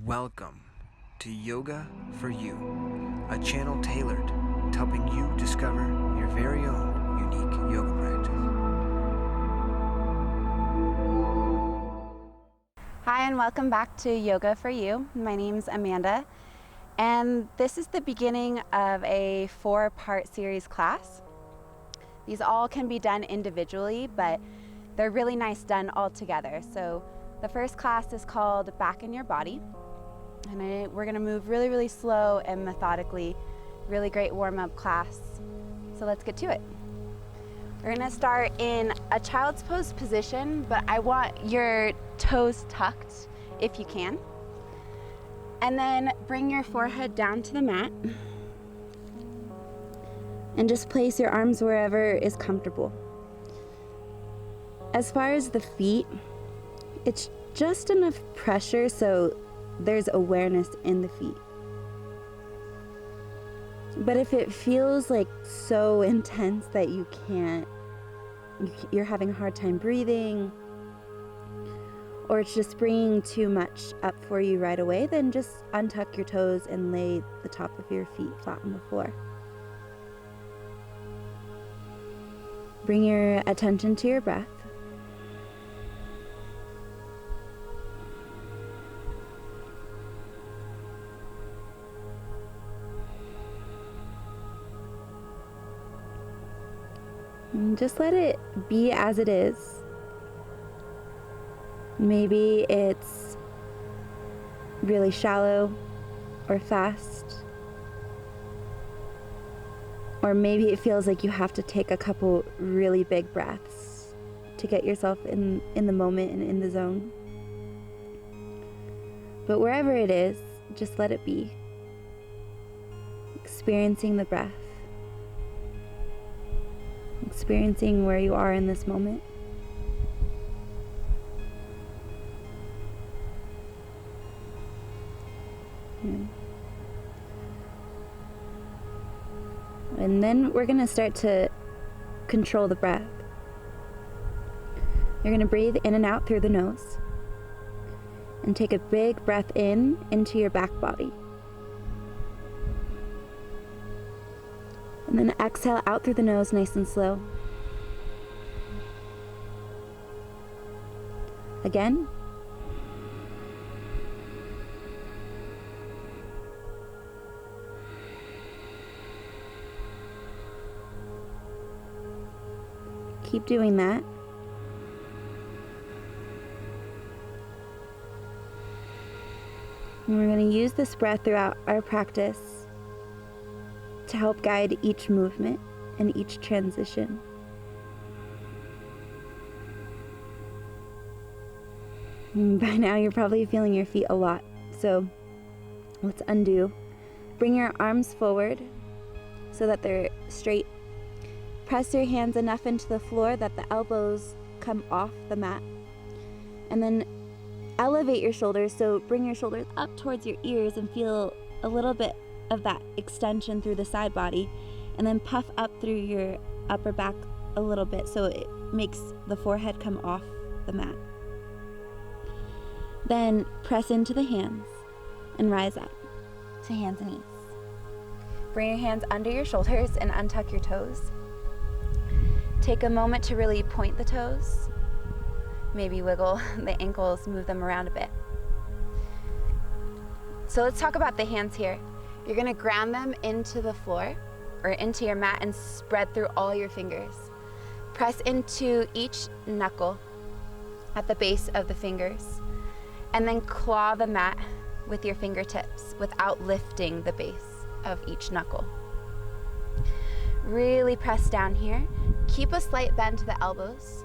Welcome to Yoga for You, a channel tailored to helping you discover your very own unique yoga practice. Hi, and welcome back to Yoga for You. My name's Amanda, and this is the beginning of a 4-part series class. These all can be done individually, but they're really nice done all together. So the first class is called Back in Your Body, and we're gonna move really, really slow and methodically. Really great warm-up class. So let's get to it. We're gonna start in a child's pose position, but I want your toes tucked if you can. And then bring your forehead down to the mat. And just place your arms wherever is comfortable. As far as the feet, it's just enough pressure so there's awareness in the feet. But if it feels like so intense that you're having a hard time breathing, or it's just bringing too much up for you right away, then just untuck your toes and lay the top of your feet flat on the floor. Bring your attention to your breath. And just let it be as it is. Maybe it's really shallow or fast. Or maybe it feels like you have to take a couple really big breaths to get yourself in the moment and in the zone. But wherever it is, just let it be. Experiencing the breath. Experiencing where you are in this moment. And then we're going to start to control the breath. You're going to breathe in and out through the nose. And take a big breath in into your back body. And then exhale out through the nose nice and slow. Again. Keep doing that. And we're going to use this breath throughout our practice to help guide each movement and each transition. And by now you're probably feeling your feet a lot, so let's undo. Bring your arms forward so that they're straight. Press your hands enough into the floor that the elbows come off the mat. And then elevate your shoulders, so bring your shoulders up towards your ears and feel a little bit of that extension through the side body, and then puff up through your upper back a little bit so it makes the forehead come off the mat. Then press into the hands and rise up to hands and knees. Bring your hands under your shoulders and untuck your toes. Take a moment to really point the toes. Maybe wiggle the ankles, move them around a bit. So let's talk about the hands here. You're gonna ground them into the floor or into your mat and spread through all your fingers. Press into each knuckle at the base of the fingers, and then claw the mat with your fingertips without lifting the base of each knuckle. Really press down here. Keep a slight bend to the elbows,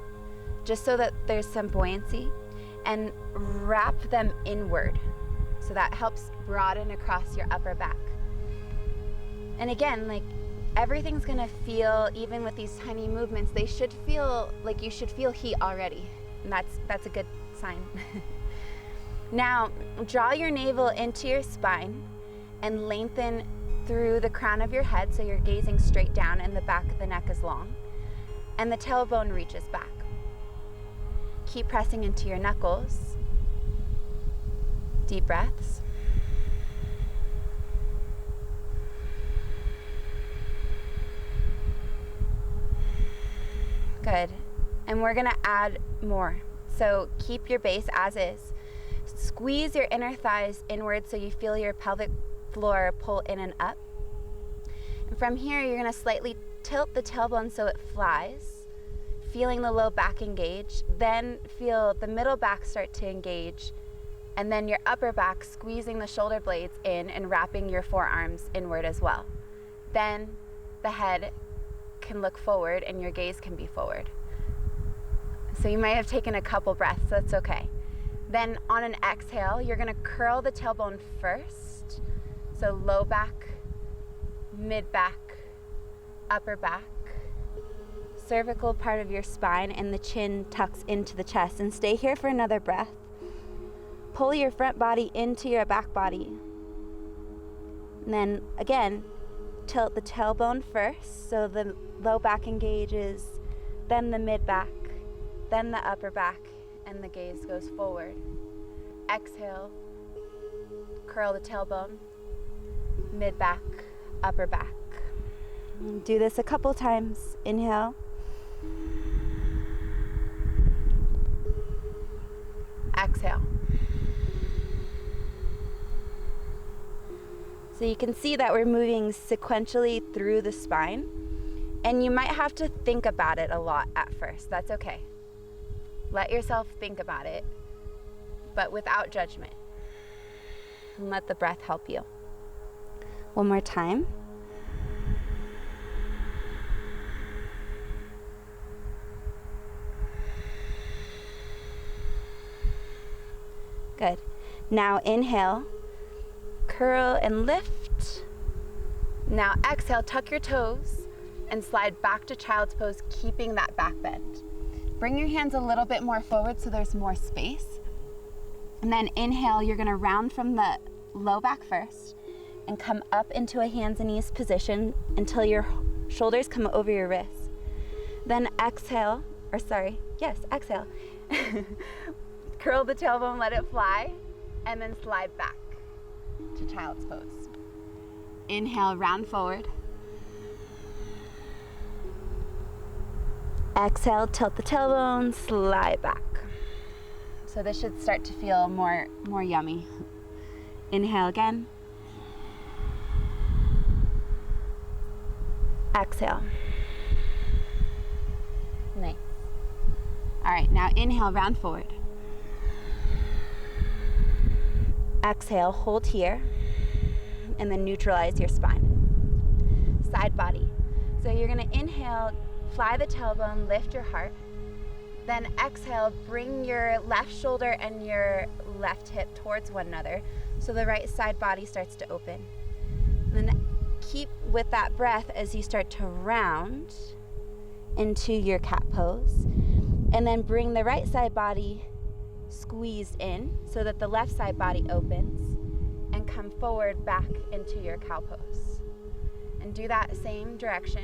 just so that there's some buoyancy, and wrap them inward. So that helps broaden across your upper back. And again, like everything's gonna feel, even with these tiny movements, they should feel like you should feel heat already. And that's a good sign. Now, draw your navel into your spine and lengthen through the crown of your head so you're gazing straight down and the back of the neck is long. And the tailbone reaches back. Keep pressing into your knuckles. Deep breaths. Good. And we're gonna add more. So keep your base as is. Squeeze your inner thighs inward so you feel your pelvic floor pull in and up. And from here, you're gonna slightly tilt the tailbone so it flies, feeling the low back engage. Then feel the middle back start to engage, and then your upper back squeezing the shoulder blades in and wrapping your forearms inward as well. Then the head can look forward and your gaze can be forward. So you might have taken a couple breaths, that's okay. Then on an exhale, you're gonna curl the tailbone first. So low back, mid back, upper back. Cervical part of your spine and the chin tucks into the chest. And stay here for another breath. Pull your front body into your back body. And then again, tilt the tailbone first, so the low back engages, then the mid back, then the upper back, and the gaze goes forward. Exhale, curl the tailbone, mid back, upper back. Do this a couple times. Inhale. Exhale. So you can see that we're moving sequentially through the spine, and you might have to think about it a lot at first. That's okay. Let yourself think about it, but without judgment. And let the breath help you. One more time. Good. Now inhale, curl and lift. Now exhale, tuck your toes and slide back to child's pose, keeping that back bend. Bring your hands a little bit more forward so there's more space. And then inhale, you're gonna round from the low back first and come up into a hands and knees position until your shoulders come over your wrists. Then exhale. Curl the tailbone, let it fly, and then slide back to child's pose. Inhale, round forward. Exhale, tilt the tailbone, slide back. So this should start to feel more yummy. Inhale again. Exhale. Nice. All right, now inhale, round forward. Exhale, hold here, and then neutralize your spine. Side body. So you're gonna inhale, fly the tailbone, lift your heart. Then exhale, bring your left shoulder and your left hip towards one another so the right side body starts to open. Then keep with that breath as you start to round into your cat pose. And then bring the right side body squeezed in so that the left side body opens, and come forward back into your cow pose. And do that same direction.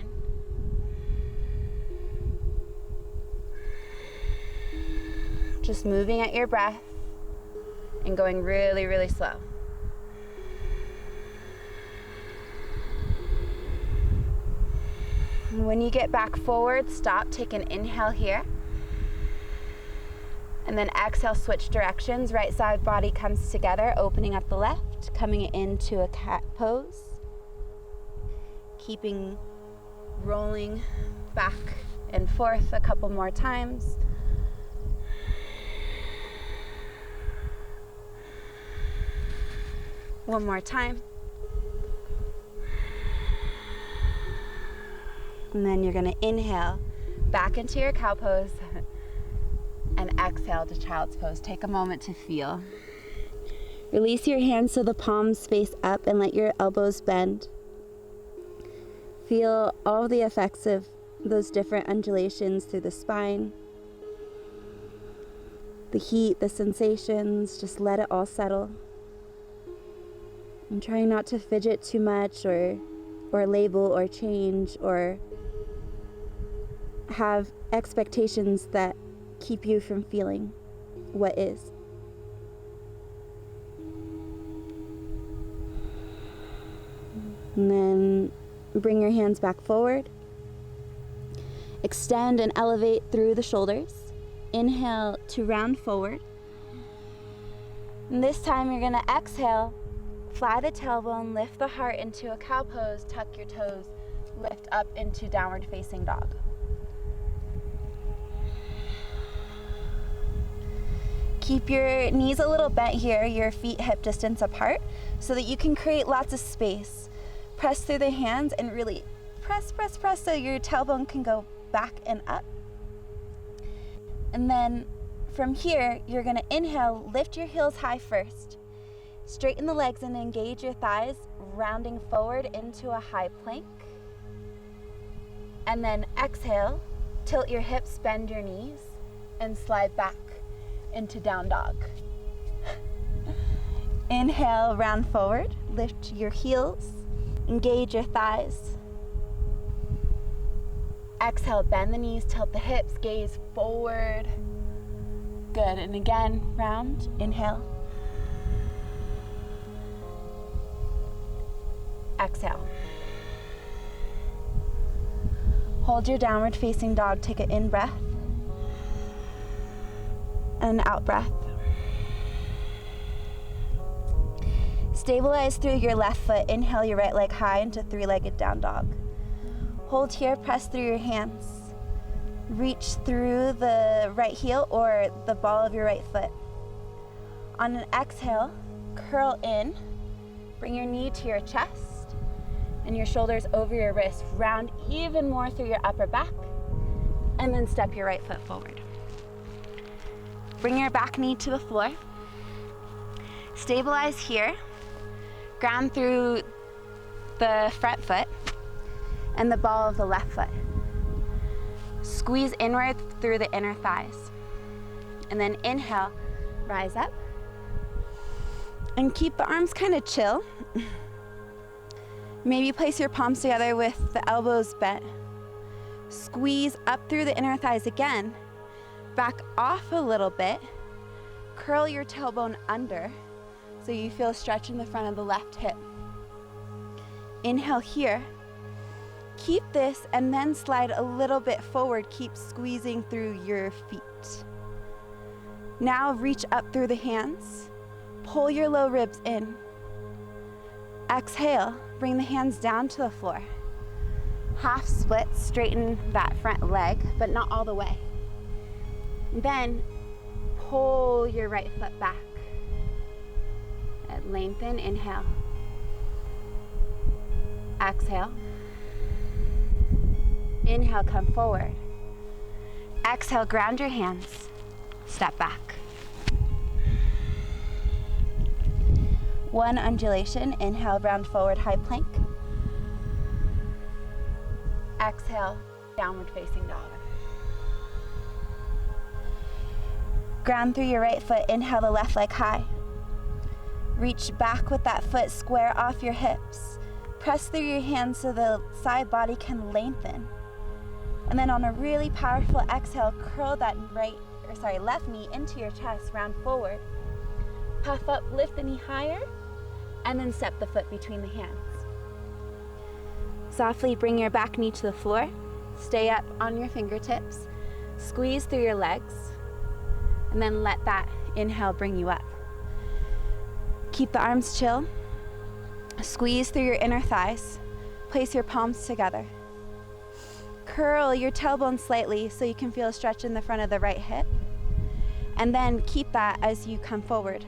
Just moving at your breath and going really, really slow. When you get back forward, stop, take an inhale here. And then exhale, switch directions. Right side body comes together, opening up the left, coming into a cat pose. Keeping rolling back and forth a couple more times. One more time. And then you're gonna inhale back into your cow pose and exhale to child's pose. Take a moment to feel. Release your hands so the palms face up and let your elbows bend. Feel all the effects of those different undulations through the spine. The heat, the sensations, just let it all settle. And try not to fidget too much or label or change or have expectations that keep you from feeling what is. And then bring your hands back forward. Extend and elevate through the shoulders. Inhale to round forward. And this time you're gonna exhale, fly the tailbone, lift the heart into a cow pose, tuck your toes, lift up into downward facing dog. Keep your knees a little bent here, your feet hip distance apart, so that you can create lots of space. Press through the hands and really press so your tailbone can go back and up. And then from here, you're gonna inhale, lift your heels high first. Straighten the legs and engage your thighs, rounding forward into a high plank. And then exhale, tilt your hips, bend your knees, and slide back into down dog. Inhale, round forward, lift your heels, engage your thighs. Exhale, bend the knees, tilt the hips, gaze forward. Good, and again, round, inhale. Exhale. Hold your downward facing dog, take an in breath and an out breath. Stabilize through your left foot, inhale your right leg high into three-legged down dog. Hold here, press through your hands. Reach through the right heel or the ball of your right foot. On an exhale, curl in, bring your knee to your chest and your shoulders over your wrist. Round even more through your upper back, and then step your right foot forward. Bring your back knee to the floor. Stabilize here. Ground through the front foot and the ball of the left foot. Squeeze inward through the inner thighs. And then inhale, rise up. And keep the arms kind of chill. Maybe place your palms together with the elbows bent. Squeeze up through the inner thighs again. Back off a little bit. Curl your tailbone under so you feel a stretch in the front of the left hip. Inhale here. Keep this and then slide a little bit forward. Keep squeezing through your feet. Now reach up through the hands. Pull your low ribs in. Exhale, bring the hands down to the floor. Half split, straighten that front leg, but not all the way. Then pull your right foot back. And lengthen, inhale. Exhale. Inhale, come forward. Exhale, ground your hands. Step back. One undulation. Inhale, round forward, high plank. Exhale, downward facing dog. Ground through your right foot. Inhale the left leg high. Reach back with that foot, square off your hips. Press through your hands so the side body can lengthen. And then on a really powerful exhale, curl that left knee into your chest, round forward. Puff up, lift the knee higher, and then step the foot between the hands. Softly bring your back knee to the floor. Stay up on your fingertips. Squeeze through your legs, and then let that inhale bring you up. Keep the arms chill. Squeeze through your inner thighs. Place your palms together. Curl your tailbone slightly so you can feel a stretch in the front of the right hip. And then keep that as you come forward.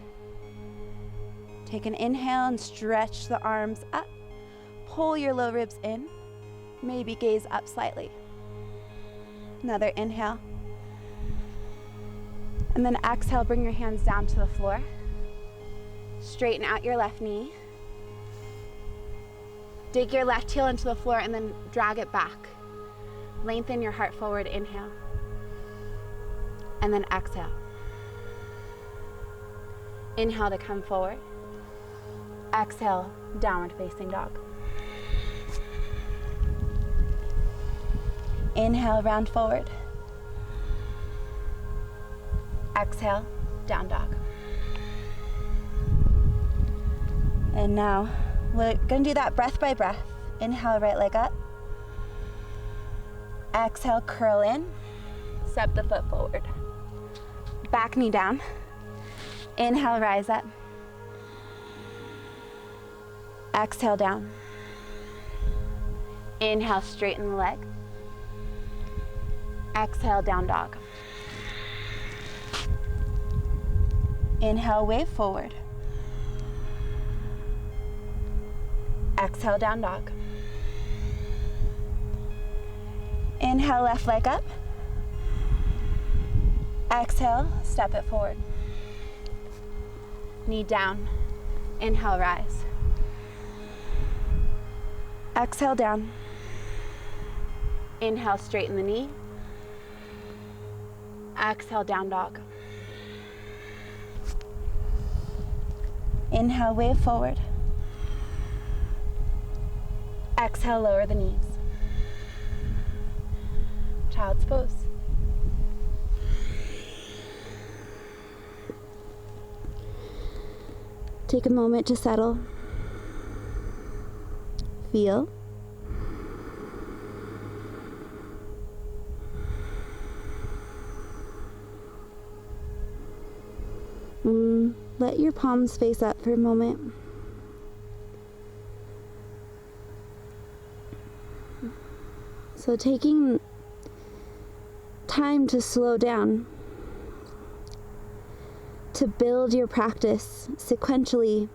Take an inhale and stretch the arms up. Pull your low ribs in. Maybe gaze up slightly. Another inhale. And then exhale, bring your hands down to the floor. Straighten out your left knee. Dig your left heel into the floor and then drag it back. Lengthen your heart forward, inhale. And then exhale. Inhale to come forward. Exhale, downward facing dog. Inhale, round forward. Exhale, down dog. And now We're gonna do that breath by breath. Inhale, right leg up. Exhale, curl in. Step the foot forward. Back knee down. Inhale, rise up. Exhale, down. Inhale, straighten the leg. Exhale, down dog. Inhale, wave forward. Exhale, down dog. Inhale, left leg up. Exhale, step it forward. Knee down. Inhale, rise. Exhale, down. Inhale, straighten the knee. Exhale, down dog. Inhale, wave forward. Exhale, lower the knees. Child's pose. Take a moment to settle. Feel. Let your palms face up for a moment. So taking time to slow down, to build your practice sequentially,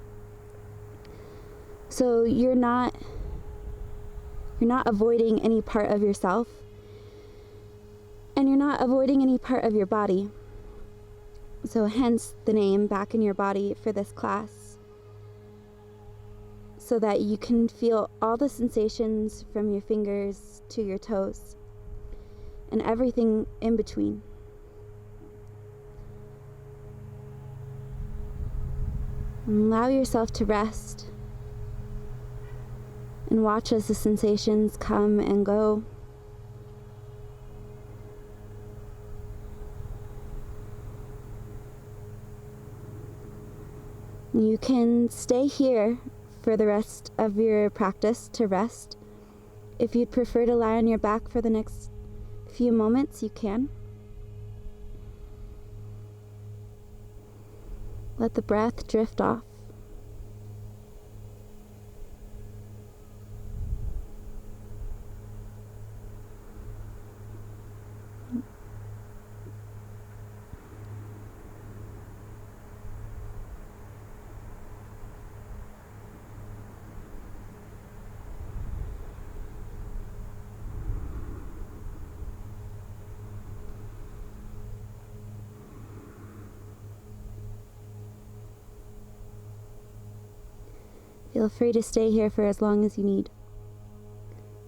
so you're not avoiding any part of yourself, and you're not avoiding any part of your body. So hence the name Back in Your Body for this class, so that you can feel all the sensations from your fingers to your toes and everything in between. And allow yourself to rest and watch as the sensations come and go. You can stay here for the rest of your practice to rest. If you'd prefer to lie on your back for the next few moments, you can. Let the breath drift off. Feel free to stay here for as long as you need.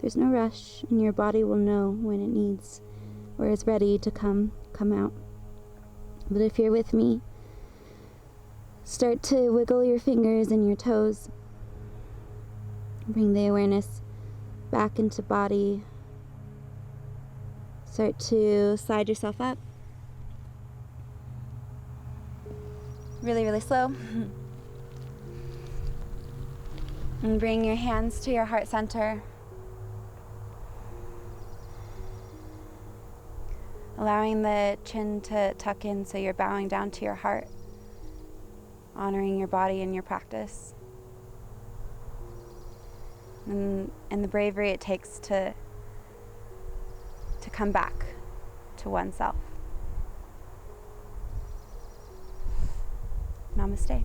There's no rush, and your body will know when it needs or is ready to come out. But if you're with me, start to wiggle your fingers and your toes. Bring the awareness back into body. Start to slide yourself up. Really, really slow. And bring your hands to your heart center. Allowing the chin to tuck in so you're bowing down to your heart, honoring your body and your practice. And the bravery it takes to come back to oneself. Namaste.